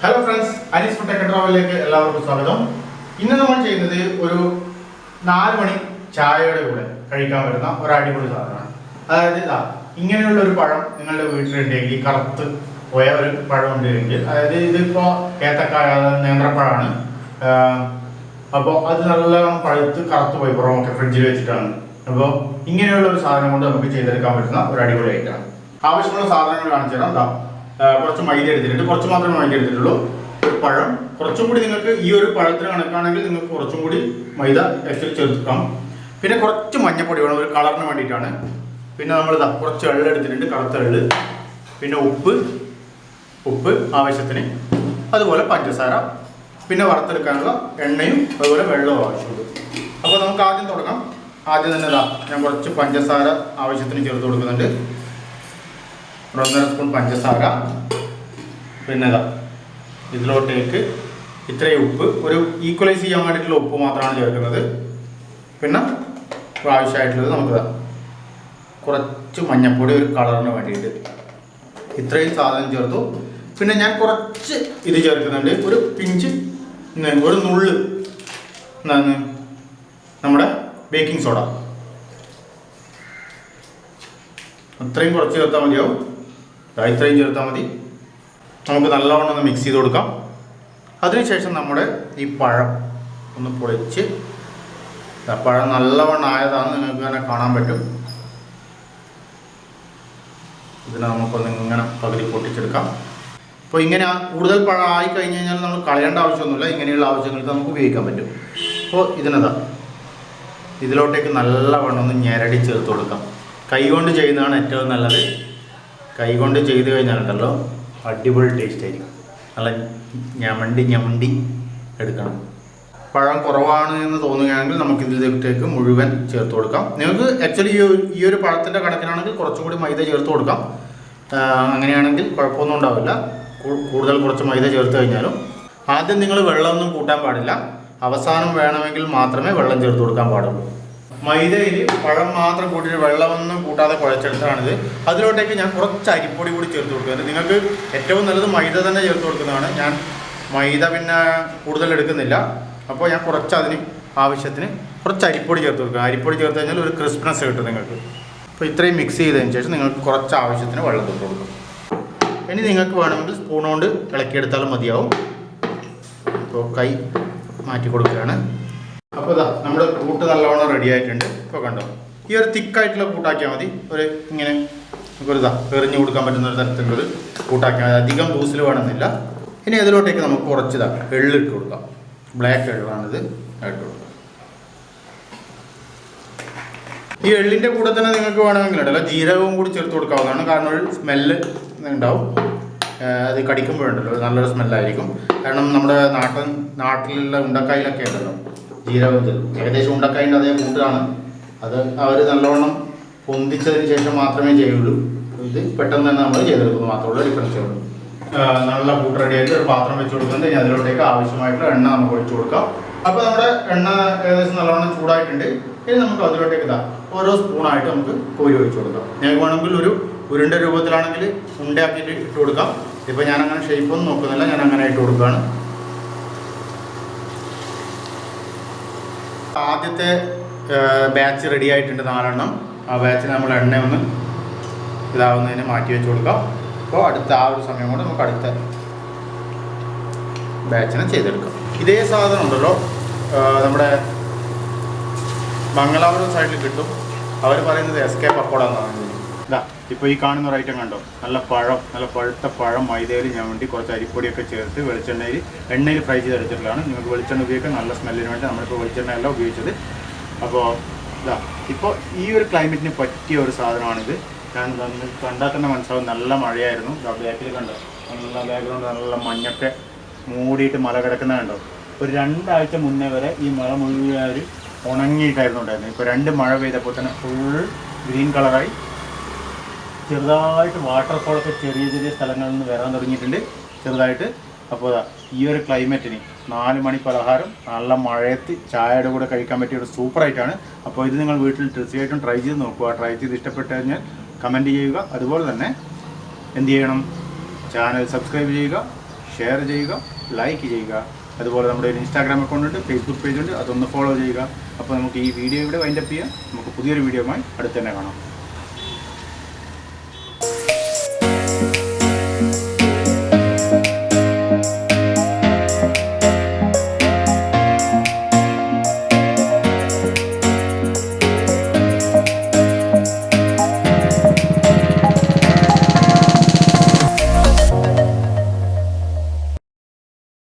Hello friends, Alice Food Travelലേക്ക് എല്ലാവർക്കും സ്വാഗതം. ഇന്ന് നമ്മൾ ചെയ്യുന്നത് ഒരു 4 മണി ചായയുടെ കൂടെ കഴിക്കാൻ പറ്റുന്ന ഒരു അടിപൊളി സാധനമാണ്. അതായത് ഇങ്ങനെയുള്ള ഒരു പഴം നിങ്ങളുടെ വീട്ടിലുണ്ടെങ്കിൽ കറുത്ത് പോയ ഒരു പഴം ഉണ്ടെങ്കിൽ, അതായത് ഇതിപ്പോൾ ഏത്തക്കായ നേന്ത്രപ്പഴമാണ്. അപ്പോൾ അത് നല്ലോണം പഴുത്ത് കറുത്ത് പോയി പുറമൊക്കെ ഫ്രിഡ്ജിൽ വെച്ചിട്ടാണ്. അപ്പോൾ ഇങ്ങനെയുള്ള ഒരു സാധനം കൊണ്ട് നമുക്ക് ചെയ്തെടുക്കാൻ പറ്റുന്ന ഒരു അടിപൊളി ഐറ്റമാണ്. ആവശ്യമുള്ള സാധനങ്ങൾ കാണിച്ചു തരാം. കുറച്ച് മൈദ എടുത്തിട്ടുണ്ട്, കുറച്ച് മാത്രമേ മൈദ എടുത്തിട്ടുള്ളൂ. ഒരു പഴം, കുറച്ചും കൂടി നിങ്ങൾക്ക് ഈ ഒരു പഴത്തിന് കണക്കാണെങ്കിൽ നിങ്ങൾക്ക് കുറച്ചും കൂടി മൈദ എക്സ്ട്രാ ചേർക്കാം. പിന്നെ കുറച്ച് മഞ്ഞപ്പൊടി വേണം, ഒരു കളറിന് വേണ്ടിയിട്ടാണ്. പിന്നെ നമ്മൾ കുറച്ച് എള്ള് എടുത്തിട്ടുണ്ട്, കറുത്ത എള്ള്. പിന്നെ ഉപ്പ് ആവശ്യത്തിന്, അതുപോലെ പഞ്ചസാര, പിന്നെ വറുത്തെടുക്കാനുള്ള എണ്ണയും അതുപോലെ വെള്ളവും ആവശ്യമുണ്ട്. അപ്പോൾ നമുക്ക് ആദ്യം തുടങ്ങാം. ആദ്യം തന്നെ ഞാൻ കുറച്ച് പഞ്ചസാര ആവശ്യത്തിന് ചേർത്ത് കൊടുക്കുന്നുണ്ട്. 1.5 സ്പൂൺ പഞ്ചസാര. പിന്നെ ഇതിലോട്ടേക്ക് ഇത്രയും ഉപ്പ്, ഒരു ഈക്വലൈസ് ചെയ്യാൻ വേണ്ടിയിട്ടുള്ള ഉപ്പ് മാത്രമാണ് ചേർക്കുന്നത്. പിന്നെ ആവശ്യമായിട്ടുള്ളത് നമുക്ക് കുറച്ച് മഞ്ഞൾപ്പൊടി, ഒരു കളറിന് വേണ്ടിയിട്ട്. ഇത്രയും സാധനം ചേർത്തു. പിന്നെ ഞാൻ കുറച്ച് ഇത് ചേർക്കുന്നുണ്ട്, ഒരു പിഞ്ച്, ഒരു നുള്ള് നമ്മുടെ ബേക്കിംഗ് സോഡ. അത്രയും കുറച്ച് ചേർത്താൽ മതിയാവും. ഇത്രയും ചേർത്താൽ മതി. നമുക്ക് നല്ലവണ്ണം ഒന്ന് മിക്സ് ചെയ്ത് കൊടുക്കാം. അതിനുശേഷം നമ്മുടെ ഈ പഴം ഒന്ന് പൊളിച്ച്, പഴം നല്ലവണ്ണം ആയതാണ് നിങ്ങൾക്ക് തന്നെ കാണാൻ പറ്റും. ഇതിനെ നമുക്കൊന്ന് ഇങ്ങനെ പകുതി പൊട്ടിച്ചെടുക്കാം. അപ്പോൾ ഇങ്ങനെ കൂടുതൽ പഴം ആയി കഴിഞ്ഞ് കഴിഞ്ഞാൽ നമ്മൾ കളയേണ്ട ആവശ്യമൊന്നുമില്ല. ഇങ്ങനെയുള്ള ആവശ്യങ്ങൾക്ക് നമുക്ക് ഉപയോഗിക്കാൻ പറ്റും. അപ്പോൾ ഇതിലോട്ടേക്ക് നല്ലവണ്ണം ഒന്ന് ഞെരടി ചേർത്ത് കൊടുക്കാം. കൈകൊണ്ട് ചെയ്യുന്നതാണ് ഏറ്റവും നല്ലത്. കൈകൊണ്ട് ചെയ്ത് കഴിഞ്ഞാലുണ്ടല്ലോ അടിപൊളി ടേസ്റ്റ് ആയിരിക്കും. നല്ല ഞമണ്ടി എടുക്കണം. പഴം കുറവാണ് എന്ന് തോന്നുകയാണെങ്കിൽ നമുക്ക് ഇതിലേക്ക് മുഴുവൻ ചേർത്ത് കൊടുക്കാം. നിങ്ങൾക്ക് ആക്ച്വലി ഈ ഒരു പഴത്തിൻ്റെ കണക്കിനാണെങ്കിൽ കുറച്ചും കൂടി മൈദ ചേർത്ത് കൊടുക്കാം. അങ്ങനെയാണെങ്കിൽ കുഴപ്പമൊന്നും ഉണ്ടാവില്ല. കൂടുതൽ കുറച്ച് മൈദ ചേർത്ത് കഴിഞ്ഞാലും ആദ്യം നിങ്ങൾ വെള്ളമൊന്നും കൂട്ടാൻ പാടില്ല. അവസാനം വേണമെങ്കിൽ മാത്രമേ വെള്ളം ചേർത്ത് കൊടുക്കാൻ പാടുള്ളൂ. മൈദയിൽ പഴം മാത്രം കൂട്ടിയിട്ട് വെള്ളമൊന്നും കൂട്ടാതെ കുഴച്ചെടുത്തതാണിത്. അതിലോട്ടേക്ക് ഞാൻ കുറച്ച് അരിപ്പൊടി കൂടി ചേർത്ത് കൊടുക്കുന്നത്. നിങ്ങൾക്ക് ഏറ്റവും നല്ലത് മൈദ തന്നെ ചേർത്ത് കൊടുക്കുന്നതാണ്. ഞാൻ മൈദ പിന്നെ കൂടുതൽ എടുക്കുന്നില്ല. അപ്പോൾ ഞാൻ കുറച്ച് അതിന് ആവശ്യത്തിന് കുറച്ച് അരിപ്പൊടി ചേർത്ത് കൊടുക്കുക. അരിപ്പൊടി ചേർത്ത് കഴിഞ്ഞാൽ ഒരു ക്രിസ്പ്നെസ് കിട്ടും നിങ്ങൾക്ക്. അപ്പോൾ ഇത്രയും മിക്സ് ചെയ്തതിന് ശേഷം നിങ്ങൾക്ക് കുറച്ച് ആവശ്യത്തിന് വെള്ളം തൊട്ട് കൊടുക്കും. ഇനി നിങ്ങൾക്ക് വേണമെങ്കിൽ സ്പൂൺ കൊണ്ട് ഇളക്കിയെടുത്താലും മതിയാവും. അപ്പോൾ കൈ മാറ്റി കൊടുക്കുകയാണ്. അപ്പോൾ നമ്മുടെ കൂട്ട് നല്ലവണ്ണം റെഡി ആയിട്ടുണ്ട്. ഇപ്പോൾ കണ്ടോ, ഈ ഒരു തിക്കായിട്ടുള്ള കൂട്ടാക്കിയാൽ മതി. ഒരു ഇങ്ങനെ നമുക്കൊരു എറിഞ്ഞു കൊടുക്കാൻ പറ്റുന്ന ഒരു തരത്തിലുള്ളൊരു കൂട്ടാക്കിയാൽ മതി. അധികം ലൂസിൽ വേണമെന്നില്ല. ഇനി അതിലോട്ടേക്ക് നമുക്ക് കുറച്ച് എള്ളിട്ട് കൊടുക്കാം. ബ്ലാക്ക് എള്ളാണിത് ഇട്ട് കൊടുക്കാം. ഈ എള്ളിൻ്റെ കൂടെ തന്നെ നിങ്ങൾക്ക് വേണമെങ്കിൽ ഉണ്ടല്ലോ ജീരകവും കൂടി ചേർത്ത് കൊടുക്കാവുന്നതാണ്. കാരണം ഒരു സ്മെല്ല് ഉണ്ടാവും. അത് കടിക്കുമ്പോഴുണ്ടല്ലോ നല്ലൊരു സ്മെല്ലായിരിക്കും. കാരണം നമ്മുടെ നാട്ടിലുള്ള ഉണ്ടക്കായിലൊക്കെ ഉണ്ടല്ലോ ജീരകം ചേർക്കും. ഏകദേശം ഉണ്ടക്കായിൻ്റെ അതേ കൂട്ടാണ്. അത് അവർ നല്ലവണ്ണം പൊന്തിച്ചതിന് ശേഷം മാത്രമേ ചെയ്യുള്ളൂ. ഇത് പെട്ടെന്ന് തന്നെ നമ്മൾ ചെയ്തെടുക്കുന്നു മാത്രമുള്ള ഡിഫറൻസേ ഉള്ളൂ. നല്ല കൂട്ട് റെഡിയായിട്ട് ഒരു പാത്രം വെച്ച് കൊടുക്കുന്നുണ്ട്. ഇനി അതിലോട്ടേക്ക് ആവശ്യമായിട്ടുള്ള എണ്ണ നമുക്ക് ഒഴിച്ചു കൊടുക്കാം. അപ്പോൾ നമ്മുടെ എണ്ണ ഏകദേശം നല്ലവണ്ണം ചൂടായിട്ടുണ്ട്. ഇനി നമുക്ക് അതിലോട്ടേക്ക് ഓരോ സ്പൂണായിട്ട് നമുക്ക് കോരി ഒഴിച്ചു കൊടുക്കാം. ഞങ്ങൾക്ക് വേണമെങ്കിൽ ഒരു ഉരുണ്ട രൂപത്തിലാണെങ്കിൽ ഉണ്ടയാക്കിയിട്ട് ഇട്ട് കൊടുക്കാം. ഇപ്പോൾ ഞാനങ്ങനെ ഷേപ്പൊന്നും നോക്കുന്നില്ല, ഞാൻ അങ്ങനെ ഇട്ട് കൊടുക്കുകയാണ്. ആദ്യത്തെ ബാച്ച് റെഡി ആയിട്ടുണ്ട് 4 എണ്ണം. ആ ബാച്ചിന് നമ്മൾ എണ്ണ ഒന്ന് ഇതാവുന്നതിന് മാറ്റി വെച്ച് കൊടുക്കാം. അപ്പോൾ അടുത്ത ആ ഒരു സമയം കൊണ്ട് നമുക്ക് അടുത്ത ബാച്ചിനെ ചെയ്തെടുക്കാം. ഇതേ സാധനം ഉണ്ടല്ലോ നമ്മുടെ മംഗലാപുരം സൈഡിൽ കിട്ടും. അവർ പറയുന്നത് SK പക്കോട എന്നാണ്. ഇപ്പോൾ ഈ കാണുന്ന ഒരു ഐറ്റം കണ്ടോ, നല്ല പഴുത്ത പഴം മൈദയിൽ ഞാൻ വേണ്ടി കുറച്ച് അരിപ്പൊടിയൊക്കെ ചേർത്ത് എണ്ണയിൽ ഫ്രൈ ചെയ്തെടുത്തിട്ടുള്ളതാണ്. നിങ്ങൾക്ക് വെളിച്ചെണ്ണ ഉപയോഗിക്കാൻ നല്ല സ്മെല്ലിന് വേണ്ടി നമ്മളിപ്പോൾ വെളിച്ചെണ്ണയല്ല ഉപയോഗിച്ചത്. അപ്പോൾ ഇപ്പോൾ ഈ ഒരു ക്ലൈമറ്റിന് പറ്റിയ ഒരു സാധനമാണിത്. ഞാൻ കണ്ടാൽ തന്നെ മനസ്സിലാവും. നല്ല മഴയായിരുന്നു. ബാക്കിൽ കണ്ടോ, നല്ല ബാക്ക്ഗ്രൗണ്ട് നല്ല മഞ്ഞൊക്കെ മൂടിയിട്ട് മല കിടക്കുന്ന കണ്ടോ. ഒരു 2 ആഴ്ച മുന്നേ വരെ ഈ മഴ മുഴുവൻ ഉണങ്ങിയിട്ടായിരുന്നു ഉണ്ടായിരുന്നത്. ഇപ്പോൾ 2 മഴ പെയ്തപ്പോൾ തന്നെ ഫുൾ ഗ്രീൻ കളറായി. ചെറുതായിട്ട് വാട്ടർഫോളൊക്കെ ചെറിയ സ്ഥലങ്ങളിൽ നിന്ന് വരാൻ തുടങ്ങിയിട്ടുണ്ട് ചെറുതായിട്ട്. അപ്പോൾ ഈ ഒരു ക്ലൈമറ്റിന് 4 മണി പലഹാരം നല്ല മഴയത്ത് ചായയുടെ കൂടെ കഴിക്കാൻ പറ്റിയ ഒരു സൂപ്പറായിട്ടാണ്. അപ്പോൾ ഇത് നിങ്ങൾ വീട്ടിൽ തീർച്ചയായിട്ടും ട്രൈ ചെയ്ത് നോക്കുക. ട്രൈ ചെയ്ത് ഇഷ്ടപ്പെട്ട് കഴിഞ്ഞാൽ കമൻറ്റ് ചെയ്യുക. അതുപോലെ തന്നെ എന്ത് ചെയ്യണം, ചാനൽ സബ്സ്ക്രൈബ് ചെയ്യുക, ഷെയർ ചെയ്യുക, ലൈക്ക് ചെയ്യുക. അതുപോലെ നമ്മുടെ ഒരു ഇൻസ്റ്റാഗ്രാം അക്കൗണ്ട് ഉണ്ട്, ഫേസ്ബുക്ക് പേജ് ഉണ്ട്, അതൊന്ന് ഫോളോ ചെയ്യുക. അപ്പോൾ നമുക്ക് ഈ വീഡിയോ ഇവിടെ വൈൻഡപ്പ് ചെയ്യാം. നമുക്ക് പുതിയൊരു വീഡിയോയുമായി അടുത്ത് തന്നെ കാണാം.